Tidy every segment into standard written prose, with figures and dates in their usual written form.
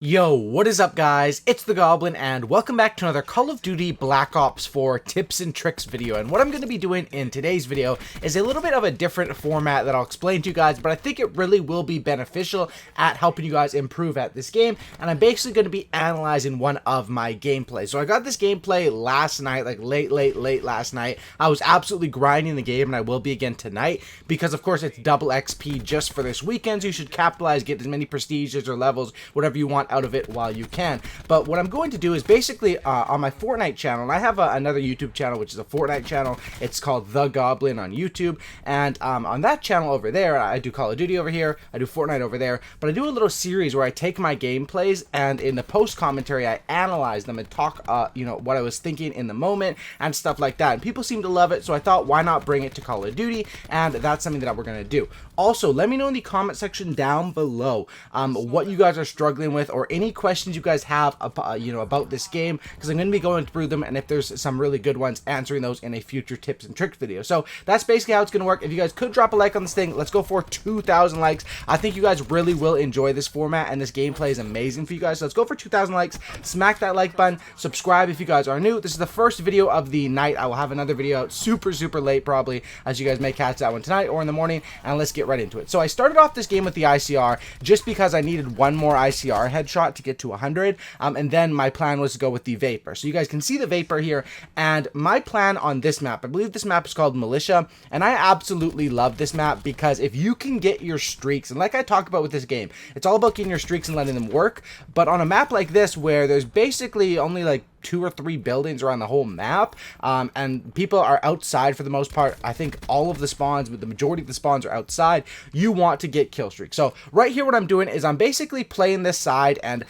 Yo, what is up guys? It's the Goblin and welcome back to another Call of Duty Black Ops 4 tips and tricks video. And what I'm going to be doing in today's video is a little bit of a different format that I'll explain to you guys, but I think it really will be beneficial at helping you guys improve at this game. And I'm basically going to be analyzing one of my gameplays. So I got this gameplay last night, like late last night. I was absolutely grinding the game and I will be again tonight because of course it's double XP just for this weekend. So you should capitalize, get as many prestiges or levels, whatever you want out of it while you can. But what I'm going to do is basically on my Fortnite channel, and I have another YouTube channel which is a Fortnite channel. It's called The Goblin on YouTube, and on that channel over there I do Call of Duty over here, I do Fortnite over there, but I do a little series where I take my gameplays and in the post commentary I analyze them and talk what I was thinking in the moment and stuff like that, and people seem to love it, so I thought why not bring it to Call of Duty, and that's something that we're going to do. Also, let me know in the comment section down below what you guys are struggling with or any questions you guys have about this game, because I'm going to be going through them, and if there's some really good ones, answering those in a future tips and tricks video. So that's basically how it's going to work. If you guys could drop a like on this thing, let's go for 2,000 likes. I think you guys really will enjoy this format, and this gameplay is amazing for you guys. So let's go for 2,000 likes. Smack that like button. Subscribe if you guys are new. This is the first video of the night. I will have another video out super late probably, as you guys may catch that one tonight or in the morning, and let's get right into it. So I started off this game with the ICR just because I needed one more ICR headshot to get to 100, and then my plan was to go with the Vapor. So you guys can see the Vapor here, and my plan on this map, I believe this map is called Militia, and I absolutely love this map because if you can get your streaks, and like I talk about with this game, it's all about getting your streaks and letting them work, but on a map like this where there's basically only like 2 or 3 buildings around the whole map, and people are outside for the most part. I think all of the spawns, but the majority of the spawns are outside. You want to get kill streaks. So right here what I'm doing is I'm basically playing this side, and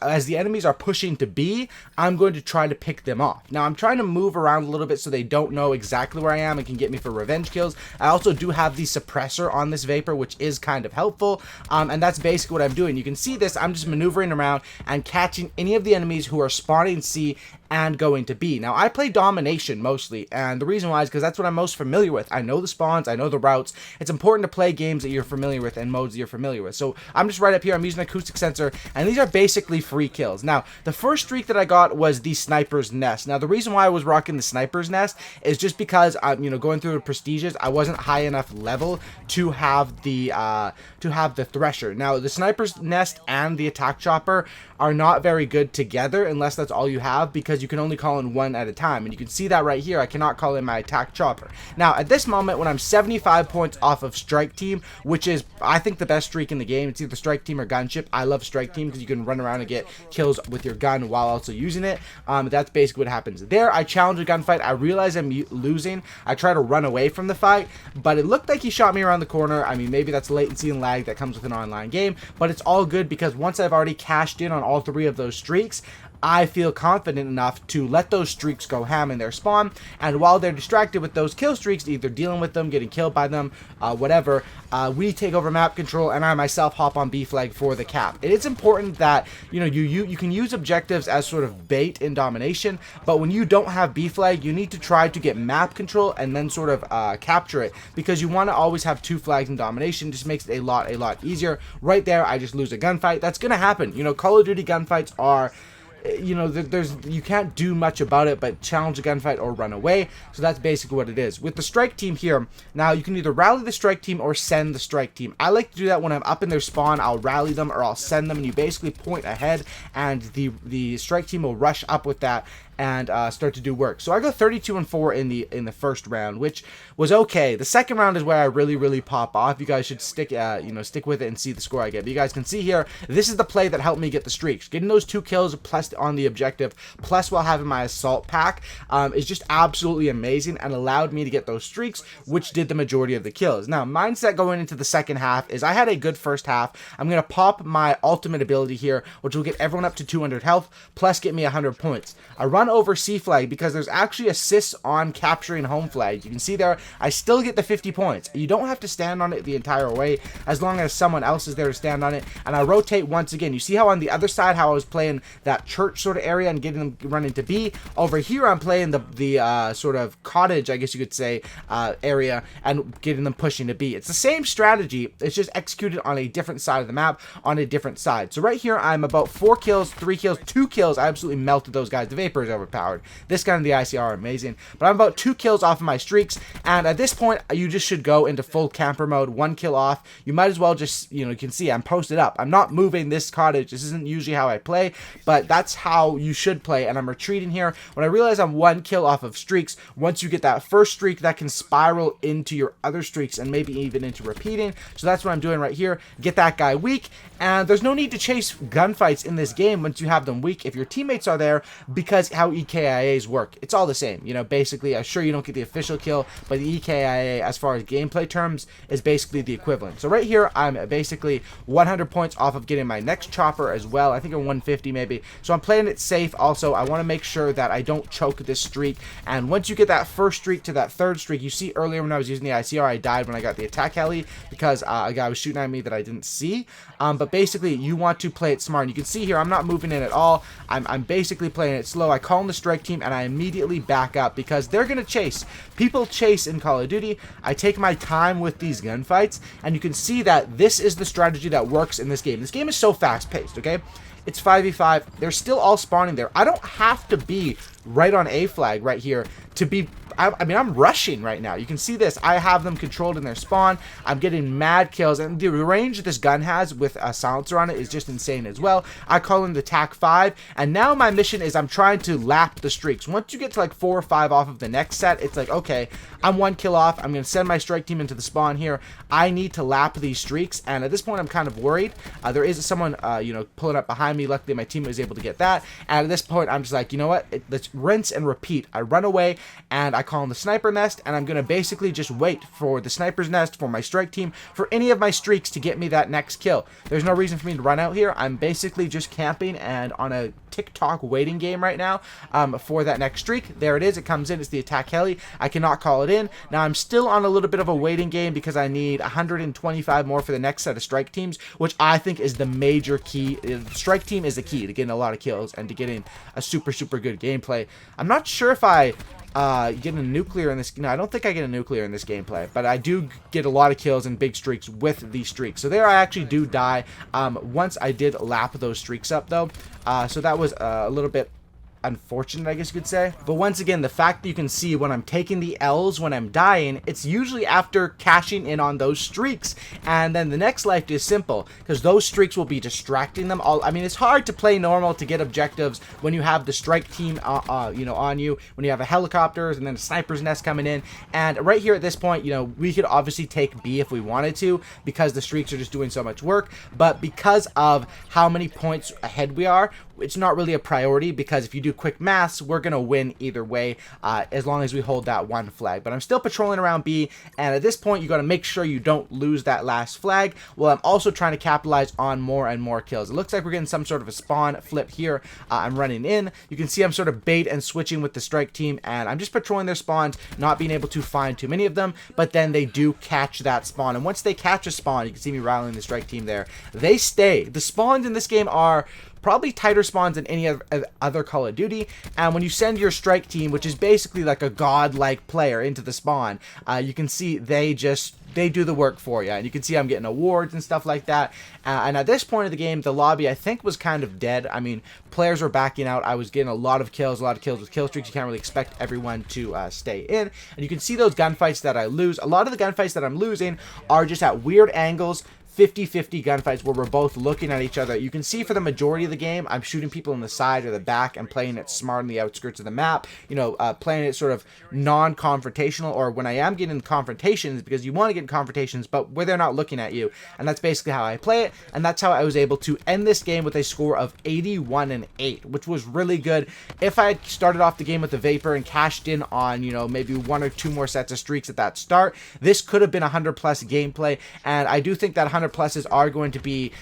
as the enemies are pushing to B, I'm going to try to pick them off. Now I'm trying to move around a little bit so they don't know exactly where I am and can get me for revenge kills. I also do have the suppressor on this Vapor, which is kind of helpful, and that's basically what I'm doing. You can see this, I'm just maneuvering around and catching any of the enemies who are spawning C and going to B. Now I play domination mostly, and the reason why is because that's what I'm most familiar with. I know the spawns, I know the routes. It's important to play games that you're familiar with and modes that you're familiar with. So I'm just right up here, I'm using acoustic sensor, and these are basically free kills. Now the first streak that I got was the Sniper's Nest. Now the reason why I was rocking the Sniper's Nest is just because I'm going through the prestiges, I wasn't high enough level to have the Thresher. Now the Sniper's Nest and the Attack Chopper are not very good together unless that's all you have, because you can only call in one at a time, and you can see that right here. I cannot call in my Attack Chopper. Now at this moment when I'm 75 points off of Strike Team, which is I think the best streak in the game, it's either Strike Team or Gunship. I love Strike Team because you can run around and get kills with your gun while also using it. That's basically what happens there. I challenge a gunfight, I realize I'm losing, I try to run away from the fight, but it looked like he shot me around the corner. I mean, maybe that's latency and lag that comes with an online game, but it's all good because once I've already cashed in on all 3 of those streaks, I feel confident enough to let those streaks go ham in their spawn, and while they're distracted with those kill streaks, either dealing with them, getting killed by them, whatever, we take over map control, and I myself hop on B flag for the cap. It is important that you can use objectives as sort of bait in domination, but when you don't have B flag, you need to try to get map control and then sort of capture it, because you want to always have 2 flags in domination. Just makes it a lot easier. Right there, I just lose a gunfight. That's gonna happen. Call of Duty gunfights are, you can't do much about it but challenge a gunfight or run away. So that's basically what it is. With the Strike Team here, now you can either rally the Strike Team or send the Strike Team. I like to do that when I'm up in their spawn. I'll rally them or I'll send them, and you basically point ahead, and the Strike Team will rush up with that and start to do work. So I go 32-4 in the first round, which was okay. The second round is where I really pop off. You guys should stick with it and see the score I get. But you guys can see here, this is the play that helped me get the streaks. Getting those 2 kills plus on the objective, plus while having my assault pack, is just absolutely amazing and allowed me to get those streaks, which did the majority of the kills. Now mindset going into the second half is I had a good first half. I'm gonna pop my ultimate ability here, which will get everyone up to 200 health plus get me 100 points. I run run over C flag because there's actually assists on capturing home flag. You can see there, I still get the 50 points. You don't have to stand on it the entire way as long as someone else is there to stand on it. And I rotate once again. You see how on the other side, how I was playing that church sort of area and getting them running to B. Over here, I'm playing the sort of cottage, I guess you could say, area and getting them pushing to B. It's the same strategy. It's just executed on a different side of the map, on a different side. So right here, I'm about 4 kills, 3 kills, 2 kills. I absolutely melted those guys. The Vapor is overpowered. This gun and the ICR are amazing. But I'm about 2 kills off of my streaks. And at this point, you just should go into full camper mode. 1 kill off. You might as well just, you can see I'm posted up. I'm not moving this cottage. This isn't usually how I play, but that's how you should play. And I'm retreating here. When I realize I'm 1 kill off of streaks, once you get that first streak, that can spiral into your other streaks and maybe even into repeating. So that's what I'm doing right here. Get that guy weak. And there's no need to chase gunfights in this game once you have them weak if your teammates are there, because how EKIAs work, it's all the same. Basically, sure, you don't get the official kill, but the EKIA, as far as gameplay terms, is basically the equivalent. So right here, I'm basically 100 points off of getting my next chopper as well. I think I'm 150 maybe. So I'm playing it safe. Also, I want to make sure that I don't choke this streak. And once you get that first streak to that third streak, you see earlier when I was using the ICR, I died when I got the attack heli because a guy was shooting at me that I didn't see. But basically, you want to play it smart. And you can see here, I'm not moving in at all. I'm basically playing it slow. I call in the strike team, and I immediately back up because they're going to chase. People chase in Call of Duty. I take my time with these gunfights, and you can see that this is the strategy that works in this game. This game is so fast-paced, okay? It's 5v5. They're still all spawning there. I don't have to be right on A flag right here to be... I mean, I'm rushing right now. You can see this. I have them controlled in their spawn. I'm getting mad kills. And the range this gun has with a silencer on it is just insane as well. I call in the TAC 5. And now my mission is I'm trying to lap the streaks. Once you get to like 4 or 5 off of the next set, it's like, okay, I'm 1 kill off. I'm going to send my strike team into the spawn here. I need to lap these streaks. And at this point, I'm kind of worried. There is someone, pulling up behind me. Luckily, my team was able to get that. And at this point, I'm just like, you know what? Let's rinse and repeat. I run away and I call in the sniper nest, and I'm going to basically just wait for the sniper's nest, for my strike team, for any of my streaks to get me that next kill. There's no reason for me to run out here. I'm basically just camping and on a TikTok waiting game right now for that next streak. There it is. It comes in. It's the attack heli. I cannot call it in. Now I'm still on a little bit of a waiting game because I need 125 more for the next set of strike teams, which I think is the major key. The strike team is the key to getting a lot of kills and to getting a super, super good gameplay. I'm not sure if I get a nuclear in this. No, I don't think I get a nuclear in this gameplay, but I do get a lot of kills and big streaks with these streaks. So there I actually do die once I did lap those streaks up though. So that was a little bit unfortunate, I guess you could say. But once again, the fact that you can see when I'm taking the L's when I'm dying, it's usually after cashing in on those streaks. And then the next life is simple because those streaks will be distracting them all. I mean, it's hard to play normal to get objectives when you have the strike team on you, when you have a helicopters and then a sniper's nest coming in. And right here at this point, we could obviously take B if we wanted to because the streaks are just doing so much work. But because of how many points ahead we are, it's not really a priority because if you do quick maths, we're going to win either way as long as we hold that one flag. But I'm still patrolling around B, and at this point, you got to make sure you don't lose that last flag. Well, I'm also trying to capitalize on more and more kills. It looks like we're getting some sort of a spawn flip here. I'm running in. You can see I'm sort of bait and switching with the strike team, and I'm just patrolling their spawns, not being able to find too many of them, but then they do catch that spawn. And once they catch a spawn, you can see me rallying the strike team there. They stay. The spawns in this game are probably tighter spawns than any other Call of Duty, and when you send your strike team, which is basically like a godlike player, into the spawn, you can see they do the work for you, and you can see I'm getting awards and stuff like that. And at this point of the game, the lobby, I think, was kind of dead. I mean, players were backing out. I was getting a lot of kills with kill streaks. You can't really expect everyone to stay in. And you can see those gunfights that I lose. A lot of the gunfights that I'm losing are just at weird angles, 50-50 gunfights where we're both looking at each other. You can see for the majority of the game, I'm shooting people in the side or the back and playing it smart on the outskirts of the map, playing it sort of non-confrontational, or when I am getting confrontations, because you want to get confrontations, but where they're not looking at you. And that's basically how I play it, and that's how I was able to end this game with a score of 81-8, which was really good. If I had started off the game with the Vapor and cashed in on, maybe 1 or 2 more sets of streaks at that start, this could have been 100+ gameplay, and I do think that 100 pluses are going to be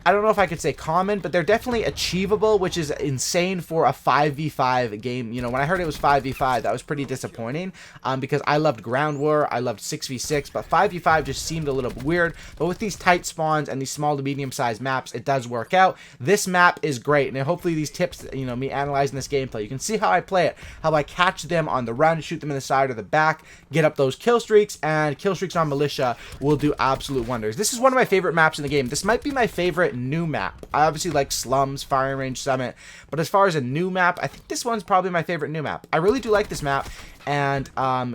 I don't know if I could say common, but they're definitely achievable, which is insane for a 5v5 game. You know, when I heard it was 5v5, that was pretty disappointing, because I loved Ground War, I loved 6v6, but 5v5 just seemed a little bit weird. But with these tight spawns and these small to medium-sized maps, it does work out. This map is great, and hopefully these tips, you know, me analyzing this gameplay, you can see how I play it, how I catch them on the run, shoot them in the side or the back, get up those kill streaks, and kill streaks on Militia will do absolute wonders. This is one of my favorite maps in the game. This might be my favorite new map. I obviously like Slums, Firing Range, Summit, but as far as a new map, I think this one's probably my favorite new map. I really do like this map, and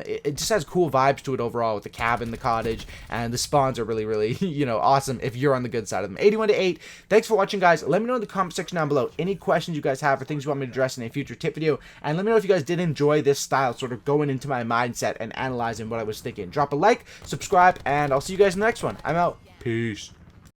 it just has cool vibes to it overall, with the cabin, the cottage, and the spawns are really, really, you know, awesome if you're on the good side of them. 81 to 8. Thanks for watching, guys. Let me know in the comment section down below any questions you guys have or things you want me to address in a future tip video, and let me know if you guys did enjoy this style, sort of going into my mindset and analyzing what I was thinking. Drop a like, subscribe, and I'll see you guys in the next one. I'm out. Peace.